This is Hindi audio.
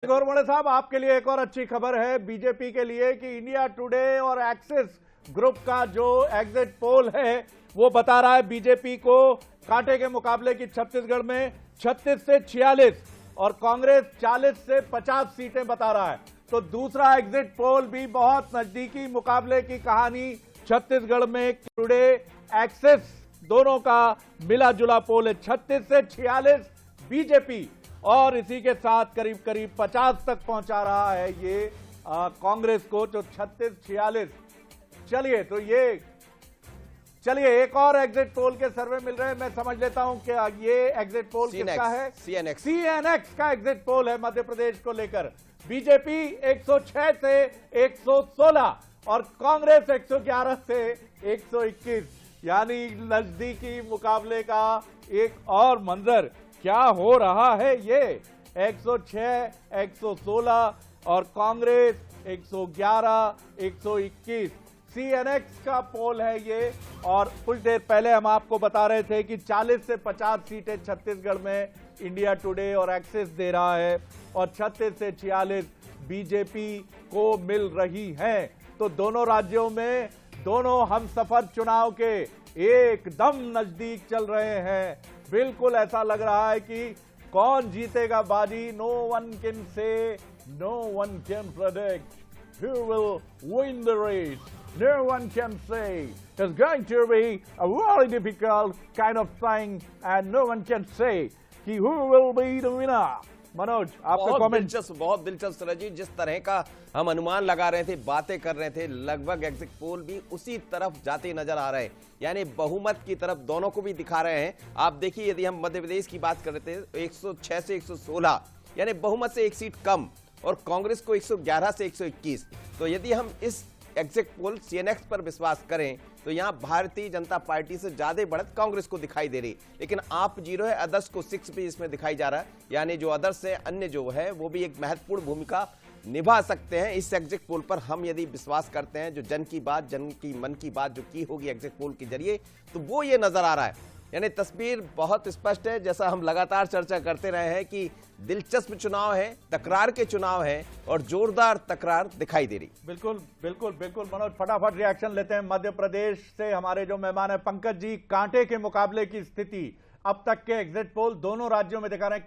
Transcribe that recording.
गौरमणे साहब, आपके लिए एक और अच्छी खबर है बीजेपी के लिए कि इंडिया टुडे और एक्सिस ग्रुप का जो एग्जिट पोल है वो बता रहा है बीजेपी को कांटे के मुकाबले की छत्तीसगढ़ में 36 से 46 और कांग्रेस 40 से 50 सीटें बता रहा है। तो दूसरा एग्जिट पोल भी बहुत नजदीकी मुकाबले की कहानी छत्तीसगढ़ में टुडे एक्सिस दोनों का मिला जुला पोल है। 36 से 46 बीजेपी और इसी के साथ करीब करीब 50 तक पहुंचा रहा है ये कांग्रेस को, जो 36-46। चलिए एक और एग्जिट पोल के सर्वे मिल रहे हैं, मैं समझ लेता हूं कि ये एग्जिट पोल किसका है। सीएनएक्स का एग्जिट पोल है मध्य प्रदेश को लेकर। बीजेपी 106 से 116 और कांग्रेस 111 से 121, यानी नजदीकी मुकाबले का एक और मंजर क्या हो रहा है। ये 106, 116 और कांग्रेस 111, 121 सीएनएक्स का पोल है ये। और कुछ देर पहले हम आपको बता रहे थे कि 40 से 50 सीटें छत्तीसगढ़ में इंडिया टुडे और एक्सिस दे रहा है और 36 से 46 बीजेपी को मिल रही हैं। तो दोनों राज्यों में दोनों हमसफर चुनाव के एकदम नजदीक चल रहे हैं। बिल्कुल ऐसा लग रहा है कि कौन जीतेगा बाजी। No one can say, no one can predict who will win the race. No one can say. It's going to be a very difficult kind of thing and no one can say कि who will be the winner. Manoj, आपका कमेंट। बहुत दिलचस्प रजी, जिस तरह का हम अनुमान लगा रहे थे, बातें कर रहे थे, लगभग एग्जिट पोल भी उसी तरफ जाते नजर आ रहे हैं, यानी बहुमत की तरफ दोनों को भी दिखा रहे हैं। आप देखिए, यदि हम मध्य प्रदेश की बात कर रहे थे 106 से 116, यानी बहुमत से एक सीट कम, और कांग्रेस को 111 से 121। तो यदि हम इस एग्जिट पोल सीएनएक्स पर विश्वास करें तो यहां भारतीय जनता पार्टी से ज्यादा बढ़त कांग्रेस को दिखाई दे रही, लेकिन आप 0 है, अदर्स को 6 भी इसमें दिखाई जा रहा है, यानी जो अदर्स है, अन्य जो है, वो भी एक महत्वपूर्ण भूमिका निभा सकते हैं इस एग्जिट पोल पर। हम यदि विश्वास करते हैं, जो जन की बात, जन की मन की बात जो की होगी एग्जिट पोल के जरिए, तो वो ये नजर आ रहा है, यानी तस्वीर बहुत स्पष्ट है। जैसा हम लगातार चर्चा करते रहे हैं कि दिलचस्प चुनाव है, तकरार के चुनाव है और जोरदार तकरार दिखाई दे रही। बिल्कुल बिल्कुल बिल्कुल मनोज, फटाफट रिएक्शन लेते हैं मध्य प्रदेश से। हमारे जो मेहमान है पंकज जी, कांटे के मुकाबले की स्थिति अब तक के एग्जिट पोल दोनों राज्यों में दिखा रहे हैं।